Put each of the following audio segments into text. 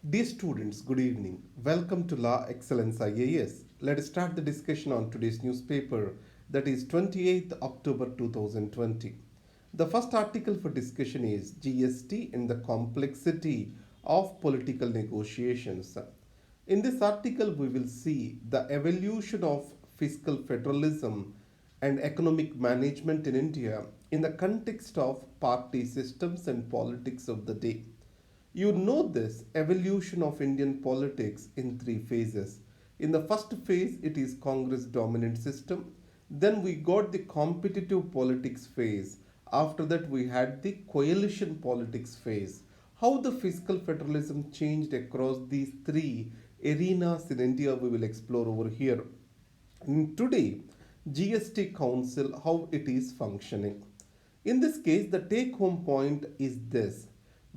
Dear students, good evening. Welcome to Law Excellence IAS. Let us start the discussion on today's newspaper, that is 28th October 2020. The first article for discussion is GST and the complexity of political negotiations. In this article, we will see the evolution of fiscal federalism and economic management in India in the context of party systems and politics of the day. You know this evolution of Indian politics in three phases. In the first phase, it is Congress dominant system. Then we got the competitive politics phase. After that, we had the coalition politics phase. How the fiscal federalism changed across these three arenas in India, we will explore over here. And today, GST Council, how it is functioning. In this case, the take home point is this: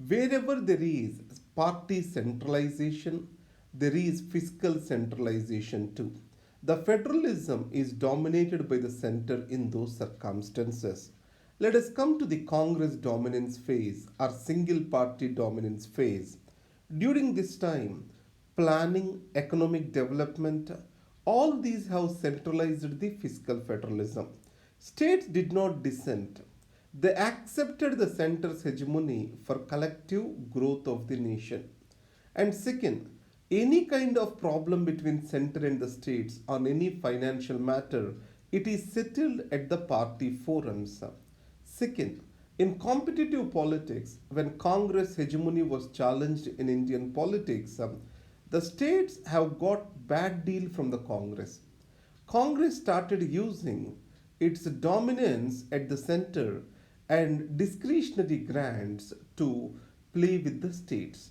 wherever there is party centralization, there is fiscal centralization too. The federalism is dominated by the center in those circumstances. Let us come to the Congress dominance phase or single party dominance phase. During this time, planning, economic development, all these have centralized the fiscal federalism. States did not dissent. They accepted the center's hegemony for collective growth of the nation. And second, any kind of problem between center and the states on any financial matter, it is settled at the party forums. Second, in competitive politics, when Congress hegemony was challenged in Indian politics, the states have got bad deal from the Congress. Congress started using its dominance at the center and discretionary grants to play with the states.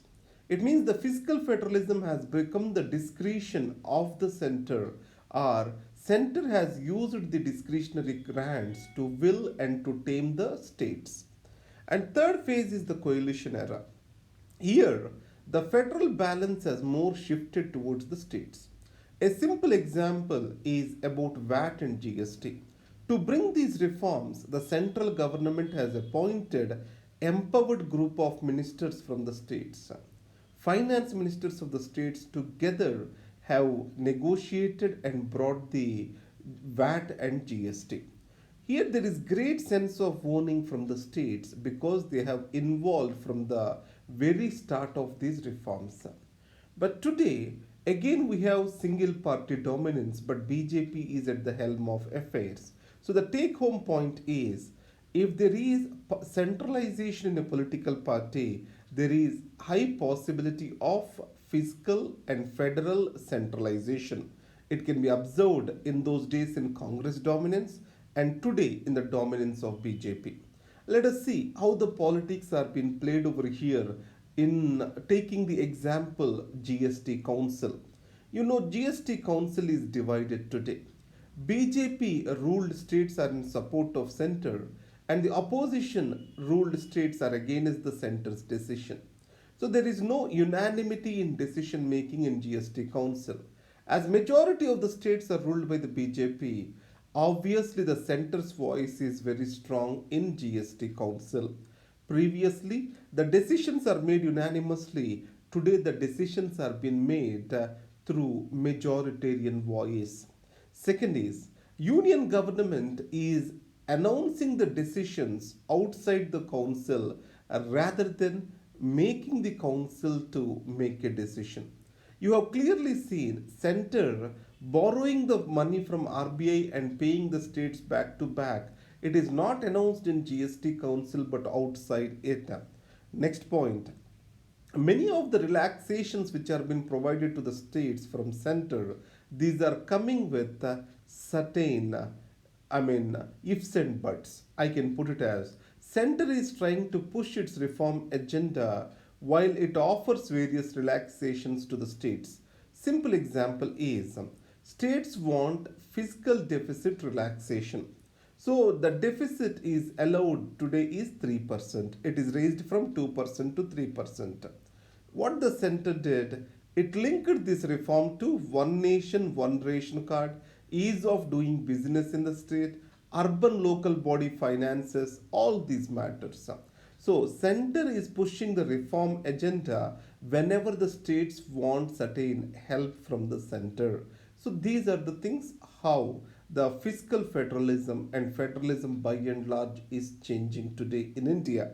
It means the fiscal federalism has become the discretion of the center, or center has used the discretionary grants to will and to tame the states. And third phase is the coalition era. Here, the federal balance has more shifted towards the states. A simple example is about VAT and GST. To bring these reforms, the central government has appointed empowered group of ministers from the states. Finance ministers of the states together have negotiated and brought the VAT and GST. Here there is great sense of owning from the states because they have involved from the very start of these reforms. But today, again we have single party dominance, but BJP is at the helm of affairs. So the take home point is, if there is centralization in a political party, there is high possibility of fiscal and federal centralization. It can be observed in those days in Congress dominance and today in the dominance of BJP. Let us see how the politics are being played over here in taking the example GST Council. You know, GST Council is divided today. BJP ruled states are in support of center, and the opposition ruled states are against the center's decision. So there is no unanimity in decision making in GST Council. As majority of the states are ruled by the BJP, obviously the center's voice is very strong in GST Council. Previously, the decisions are made unanimously. Today, the decisions are being made through majoritarian voice. Second is, union government is announcing the decisions outside the council rather than making the council to make a decision. You have clearly seen center borrowing the money from RBI and paying the states back to back. It is not announced in GST Council but outside it. Next point. Many of the relaxations which are being provided to the states from center, these are coming with certain, ifs and buts. I can put it as center is trying to push its reform agenda while it offers various relaxations to the states. Simple example is states want fiscal deficit relaxation. So the deficit is allowed today is 3%. It is raised from 2% to 3%. What the center did, it linked this reform to one nation, one ration card, ease of doing business in the state, urban local body finances, all these matters. So center is pushing the reform agenda whenever the states want certain help from the center. So these are the things how the fiscal federalism and federalism by and large is changing today in India.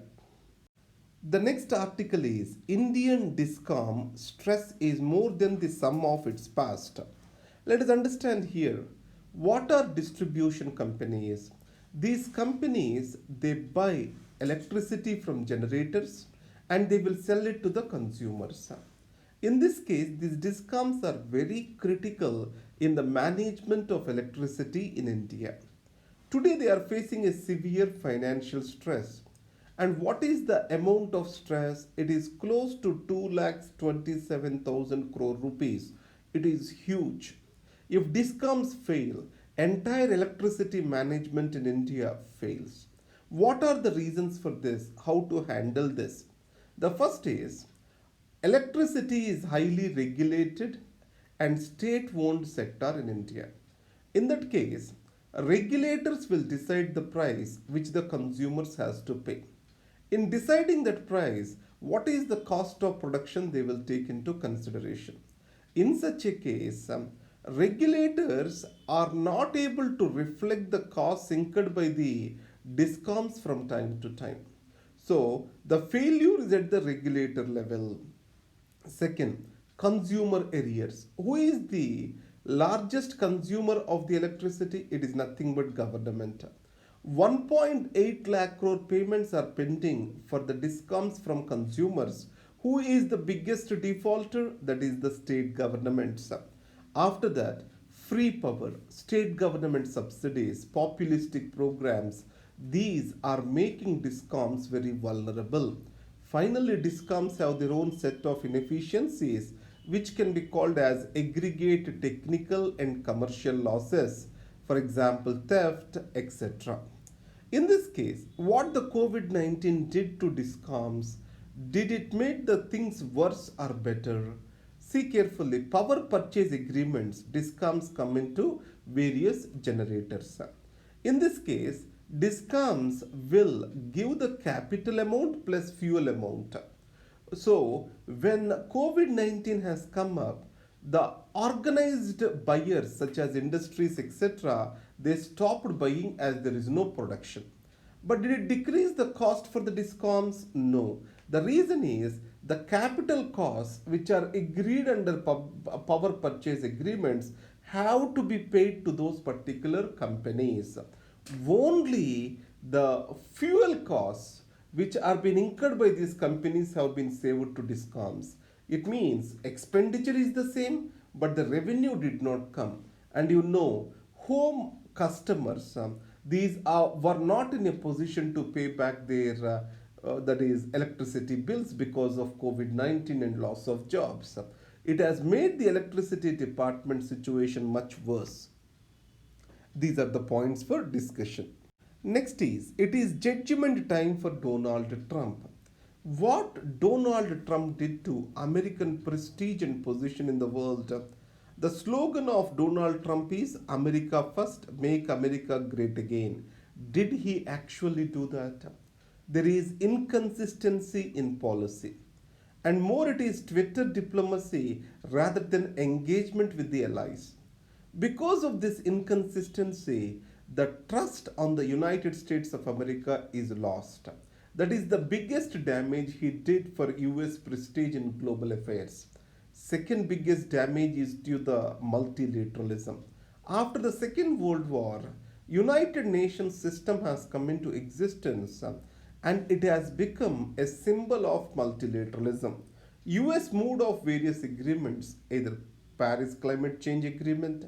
The next article is Indian DisCom stress is more than the sum of its past. Let us understand here what are distribution companies. These companies they buy electricity from generators and they will sell it to the consumers. In this case, these DisComs are very critical in the management of electricity in India. Today, they are facing a severe financial stress. And what is the amount of stress? It is close to 2,27,000 crore rupees. It is huge. If discoms fail, entire electricity management in India fails. What are the reasons for this? How to handle this? The first is electricity is highly regulated and state owned sector in India. In that case, regulators will decide the price which the consumers has to pay. In deciding that price, what is the cost of production they will take into consideration. In such a case, regulators are not able to reflect the costs incurred by the discoms from time to time. So the failure is at the regulator level. Second, consumer arrears. Who is the largest consumer of the electricity? It is nothing but government. 1.8 lakh crore payments are pending for the discoms from consumers. Who is the biggest defaulter? That is the state governments. After that, free power, state government subsidies, populistic programs, these are making discoms very vulnerable. Finally, discoms have their own set of inefficiencies which can be called as aggregate technical and commercial losses, for example, theft, etc. In this case, what the COVID 19 did to discoms, did it make the things worse or better? See carefully, power purchase agreements, discoms come into various generators. In this case, discoms will give the capital amount plus fuel amount. So, when COVID 19 has come up, the organized buyers such as industries etc they stopped buying as there is no production. But did it decrease the cost for the discoms? No. The reason is the capital costs which are agreed under power purchase agreements have to be paid to those particular companies. Only the fuel costs which are being incurred by these companies have been saved to discoms. It means expenditure is the same, but the revenue did not come. And you know, home customers, these were not in a position to pay back their that is electricity bills because of COVID-19 and loss of jobs. It has made the electricity department situation much worse. These are the points for discussion. Next is it is judgment time for Donald Trump. What Donald Trump did to American prestige and position in the world. The slogan of Donald Trump is America First, Make America Great Again. Did he actually do that? There is inconsistency in policy. And more, it is Twitter diplomacy rather than engagement with the allies. Because of this inconsistency, the trust on the United States of America is lost. That is the biggest damage he did for US prestige in global affairs. Second biggest damage is due to multilateralism. After the Second World War, United Nations system has come into existence and it has become a symbol of multilateralism. US moved off various agreements, either Paris Climate Change Agreement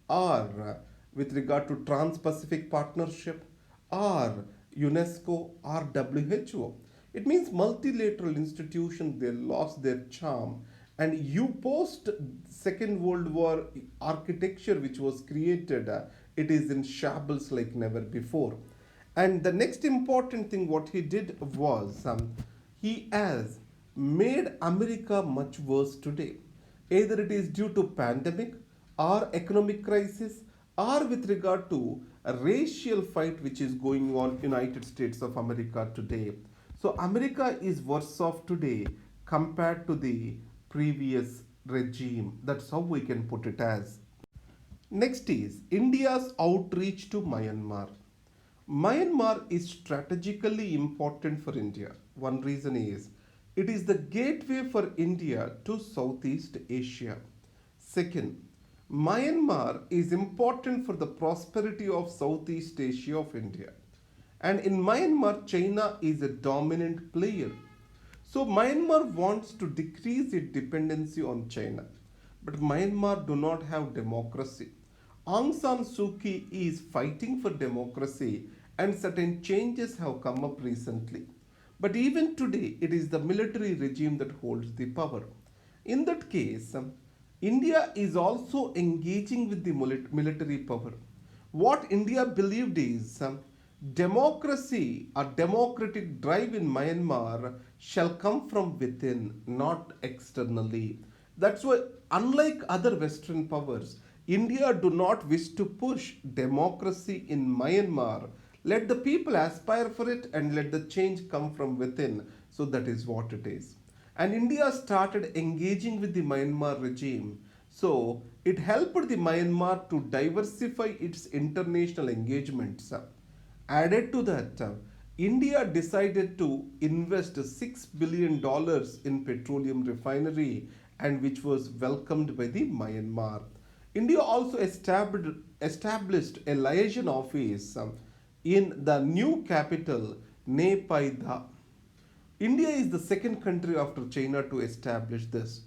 or with regard to Trans-Pacific Partnership or UNESCO or WHO. It means multilateral institutions they lost their charm and you post Second World War architecture which was created it is in shambles like never before. And the next important thing what he did was he has made America much worse today. Either it is due to pandemic or economic crisis or with regard to a racial fight which is going on United States of America today. So America is worse off today compared to the previous regime. That's how we can put it as. Next is India's outreach to Myanmar. Myanmar is strategically important for India. One reason is it is the gateway for India to Southeast Asia. Second, Myanmar is important for the prosperity of Southeast Asia of India. And in Myanmar, China is a dominant player. So Myanmar wants to decrease its dependency on China. But Myanmar do not have democracy. Aung San Suu Kyi is fighting for democracy and certain changes have come up recently. But even today, it is the military regime that holds the power. In that case, India is also engaging with the military power. What India believed is democracy, a democratic drive in Myanmar shall come from within, not externally. That's why, unlike other Western powers, India do not wish to push democracy in Myanmar. Let the people aspire for it and let the change come from within. So that is what it is. And India started engaging with the Myanmar regime. So it helped the Myanmar to diversify its international engagements. Added to that, India decided to invest $6 billion in petroleum refinery and which was welcomed by the Myanmar. India also established a liaison office in the new capital, Naypyidaw. India is the second country after China to establish this.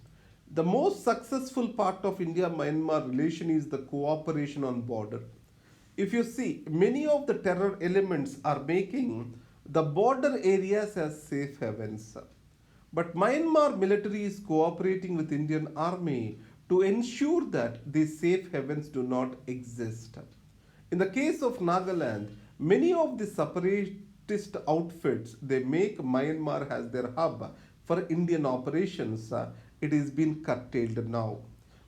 The most successful part of India-Myanmar relation is the cooperation on border. If you see, many of the terror elements are making the border areas as safe havens. But Myanmar military is cooperating with Indian army to ensure that these safe havens do not exist. In the case of Nagaland, many of the separatist outfits they make Myanmar as their hub for Indian operations. It is being curtailed now.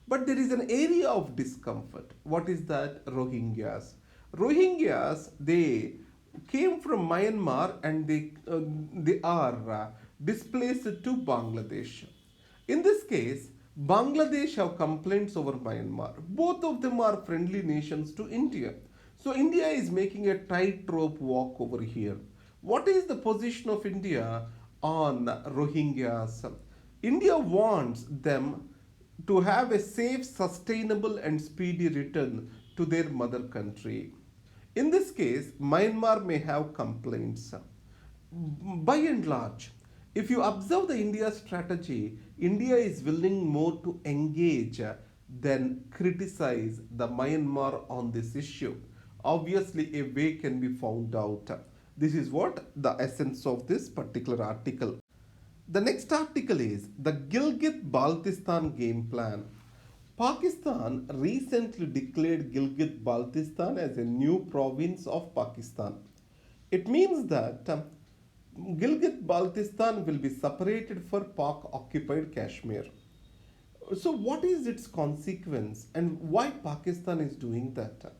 But there is an area of discomfort. What is that? Rohingyas. Rohingyas, they came from Myanmar and they are displaced to Bangladesh. In this case, Bangladesh have complaints over Myanmar. Both of them are friendly nations to India. So India is making a tightrope walk over here. What is the position of India on Rohingyas? India wants them to have a safe, sustainable, and speedy return to their mother country. In this case, Myanmar may have complaints. By and large, if you observe the India strategy, India is willing more to engage than criticize the Myanmar on this issue. Obviously, a way can be found out. This is what the essence of this particular article. The next article is the Gilgit-Baltistan game plan. Pakistan recently declared Gilgit-Baltistan as a new province of Pakistan. It means that Gilgit-Baltistan will be separated for Pak-occupied Kashmir. So, what is its consequence and why Pakistan is doing that?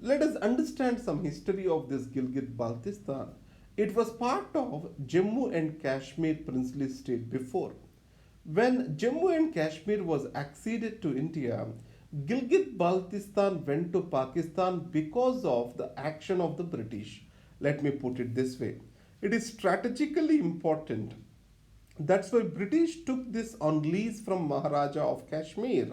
Let us understand some history of this Gilgit-Baltistan. It was part of Jammu and Kashmir princely state before. When Jammu and Kashmir was acceded to India, Gilgit-Baltistan went to Pakistan because of the action of the British. Let me put it this way. It is strategically important. That's why British took this on lease from Maharaja of Kashmir,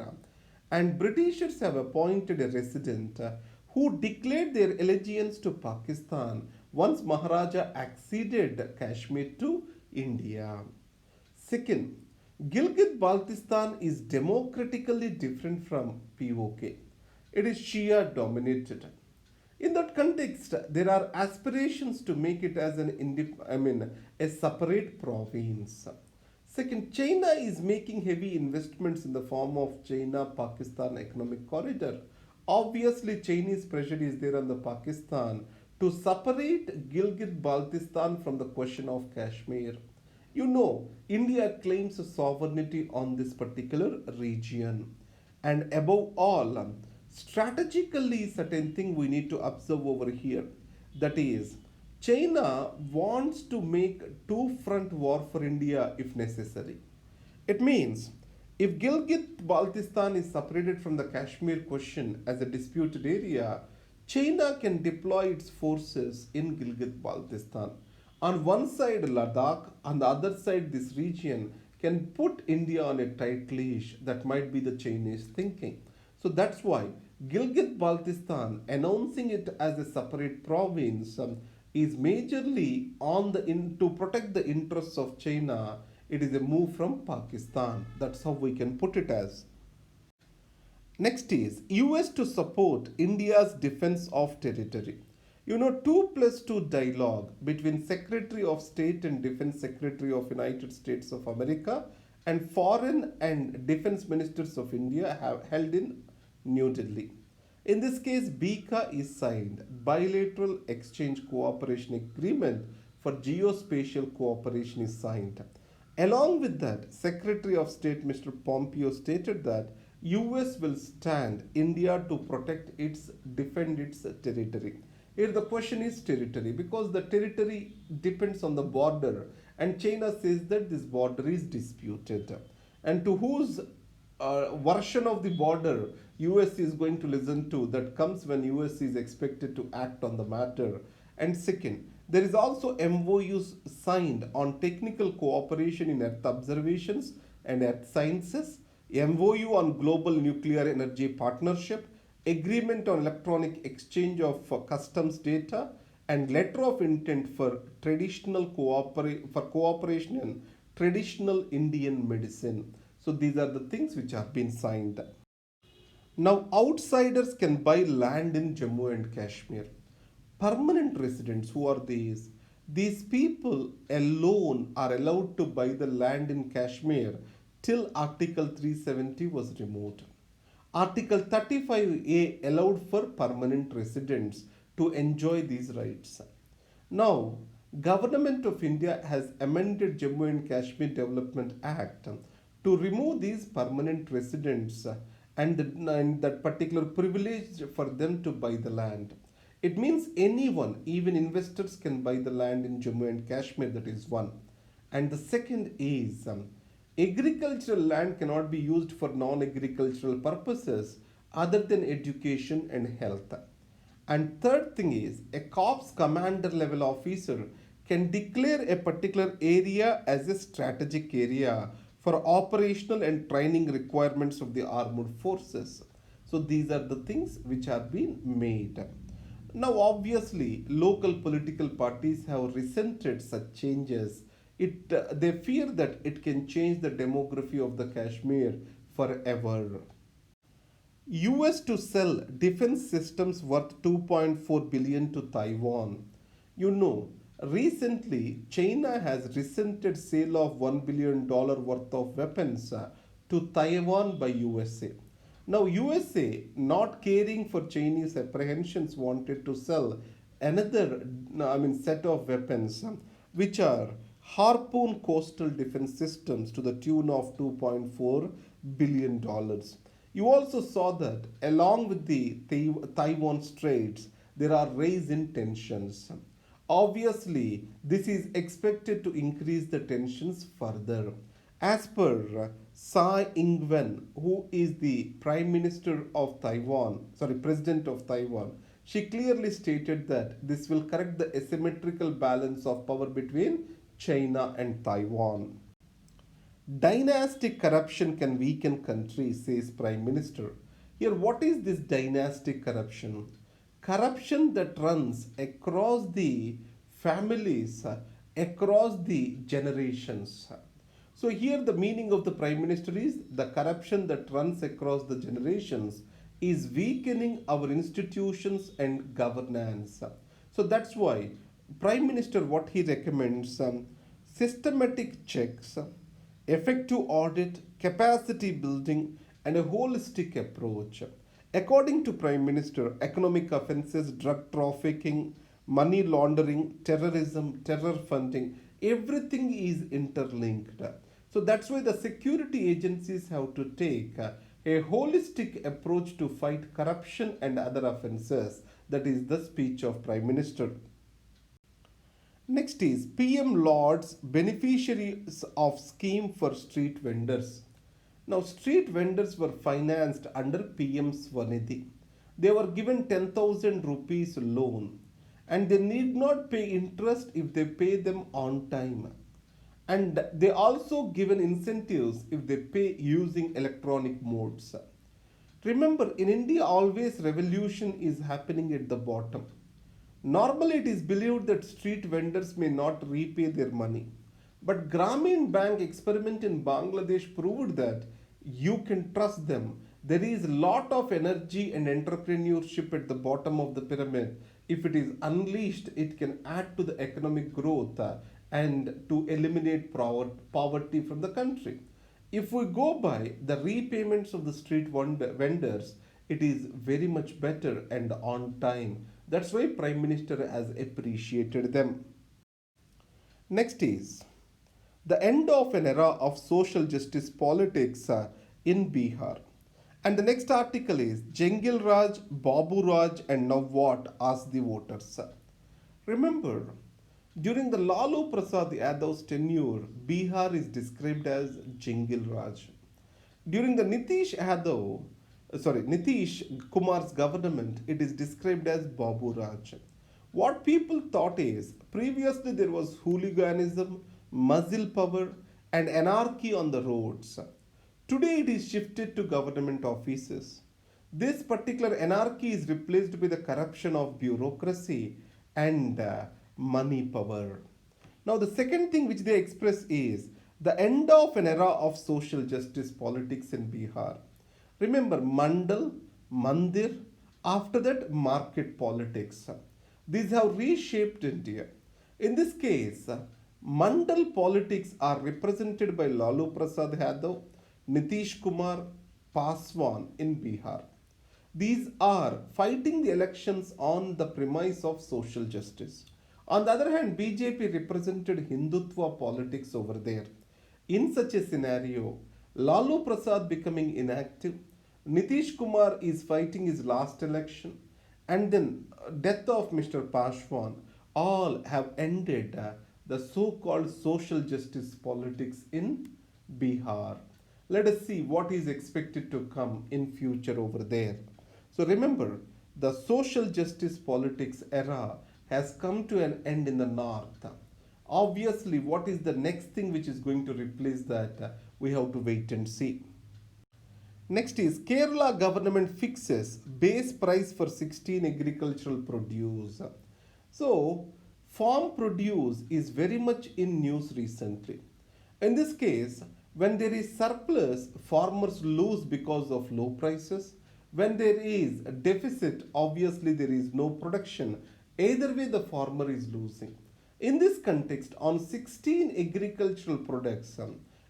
and Britishers have appointed a resident who declared their allegiance to Pakistan once Maharaja acceded Kashmir to India. Second, Gilgit-Baltistan is democratically different from POK. It is Shia dominated. In that context, there are aspirations to make it as a separate province. Second, China is making heavy investments in the form of China-Pakistan economic corridor. Obviously, Chinese pressure is there on the Pakistan to separate Gilgit-Baltistan from the question of Kashmir. You know, India claims sovereignty on this particular region. And above all, strategically, certain thing we need to observe over here. That is, China wants to make two-front war for India if necessary. It means if Gilgit-Baltistan is separated from the Kashmir question as a disputed area, China can deploy its forces in Gilgit-Baltistan. On one side, Ladakh, on the other side, this region can put India on a tight leash. That might be the Chinese thinking. So that's why Gilgit-Baltistan announcing it as a separate province is majorly on to protect the interests of China. It is a move from Pakistan. That's how we can put it as. Next is US to support India's defense of territory. 2+2 dialogue between Secretary of State and Defense Secretary of United States of America and Foreign and Defense Ministers of India have held in New Delhi. In this case, BICA is signed, Bilateral Exchange Cooperation Agreement for Geospatial Cooperation is signed. Along with that, Secretary of State Mr. Pompeo stated that US will stand India to defend its territory. Here the question is territory because the territory depends on the border and China says that this border is disputed. And to whose version of the border US is going to listen to, that comes when US is expected to act on the matter. And second, there is also MOUs signed on technical cooperation in earth observations and earth sciences, MOU on global nuclear energy partnership, agreement on electronic exchange of customs data, and letter of intent for cooperation in traditional Indian medicine. So these are the things which have been signed. Now outsiders can buy land in Jammu and Kashmir. Permanent residents, who are these? These people alone are allowed to buy the land in Kashmir till Article 370 was removed. Article 35A allowed for permanent residents to enjoy these rights. Now, Government of India has amended Jammu and Kashmir Development Act to remove these permanent residents and that particular privilege for them to buy the land. It means anyone, even investors, can buy the land in Jammu and Kashmir. That is one. And the second is agricultural land cannot be used for non-agricultural purposes other than education and health. And third thing is a corps commander level officer can declare a particular area as a strategic area for operational and training requirements of the armed forces. So these are the things which have been made. Now, obviously, local political parties have resented such changes. They fear that it can change the demography of the Kashmir forever. US to sell defense systems worth 2.4 billion to Taiwan. Recently China has resented sale of $1 billion worth of weapons to Taiwan by USA. Now USA, not caring for Chinese apprehensions, wanted to sell another set of weapons which are Harpoon coastal defense systems to the tune of $2.4 billion. You also saw that along with the Taiwan Straits, there are rise in tensions. Obviously, this is expected to increase the tensions further. As per Tsai Ing-wen, who is the President of Taiwan, she clearly stated that this will correct the asymmetrical balance of power between China and Taiwan. Dynastic corruption can weaken countries, says Prime Minister. Here, what is this dynastic corruption? Corruption that runs across the families, across the generations. So, here the meaning of the Prime Minister is the corruption that runs across the generations is weakening our institutions and governance. So, that's why Prime Minister, what he recommends, systematic checks, effective audit, capacity building, and a holistic approach. According to Prime Minister, economic offences, drug trafficking, money laundering, terrorism, terror funding, everything is interlinked. So that's why the security agencies have to take a holistic approach to fight corruption and other offences. That is the speech of Prime Minister. Next is PM lauds beneficiaries of scheme for street vendors. Now, street vendors were financed under PM Swanidhi. They were given 10,000 rupees loan and they need not pay interest if they pay them on time. And they also given incentives if they pay using electronic modes. Remember, in India, always revolution is happening at the bottom. Normally, it is believed that street vendors may not repay their money. But Grameen Bank experiment in Bangladesh proved that you can trust them. There is a lot of energy and entrepreneurship at the bottom of the pyramid. If it is unleashed, it can add to the economic growth and to eliminate poverty from the country. If we go by the repayments of the street vendors, it is very much better and on time. That's why Prime Minister has appreciated them. Next is the end of an era of social justice politics in Bihar. And the next article is Jengil Raj, Babu Raj, and now what? Ask the voters. Remember, during the Lalu Prasad Yadav's tenure, Bihar is described as Jengil Raj. During the Nitish Kumar's government, it is described as Babu Raj. What people thought is previously there was hooliganism, muzzle power, and anarchy on the roads. Today it is shifted to government offices. This particular anarchy is replaced by the corruption of bureaucracy and money power. Now, the second thing which they express is the end of an era of social justice politics in Bihar. Remember Mandal, Mandir, after that market politics. These have reshaped India. In this case, Mandal politics are represented by Lalu Prasad Yadav, Nitish Kumar, Paswan in Bihar. These are fighting the elections on the premise of social justice. On the other hand, BJP represented Hindutva politics over there. In such a scenario, Lalu Prasad becoming inactive, Nitish Kumar is fighting his last election, and then death of Mr. Paswan, all have ended the so-called social justice politics in Bihar. Let us see what is expected to come in future over there. So remember, the social justice politics era has come to an end in the north. Obviously, what is the next thing which is going to replace that? We have to wait and see. Next is Kerala government fixes base price for 16 agricultural produce. So, farm produce is very much in news recently. In this case, when there is surplus, farmers lose because of low prices. When there is a deficit, obviously there is no production. Either way, the farmer is losing. In this context, on 16 agricultural products,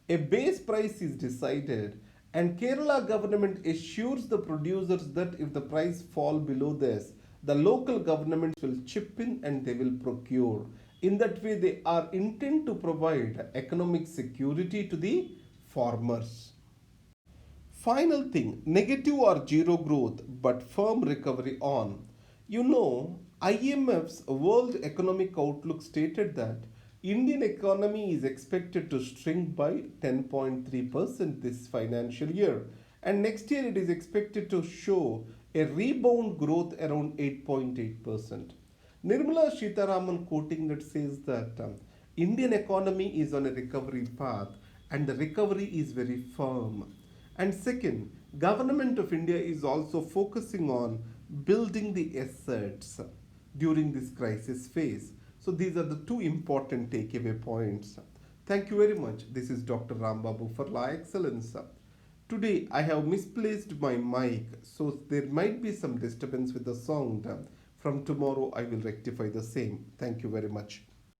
a base price is decided, and Kerala government assures the producers that if the price fall below this, the local governments will chip in and they will procure. In that way, they are intent to provide economic security to the farmers. Final thing, negative or zero growth but firm recovery on. You know, IMF's World Economic Outlook stated that Indian economy is expected to shrink by 10.3% this financial year, and next year it is expected to show a rebound growth around 8.8%. Nirmala Sitharaman quoting that says that Indian economy is on a recovery path and the recovery is very firm. And second, government of India is also focusing on building the assets during this crisis phase. So these are the two important takeaway points. Thank you very much. This is Dr. Rambabu for Law Excellence. Today I have misplaced my mic, so there might be some disturbance with the sound. From tomorrow I will rectify the same. Thank you very much.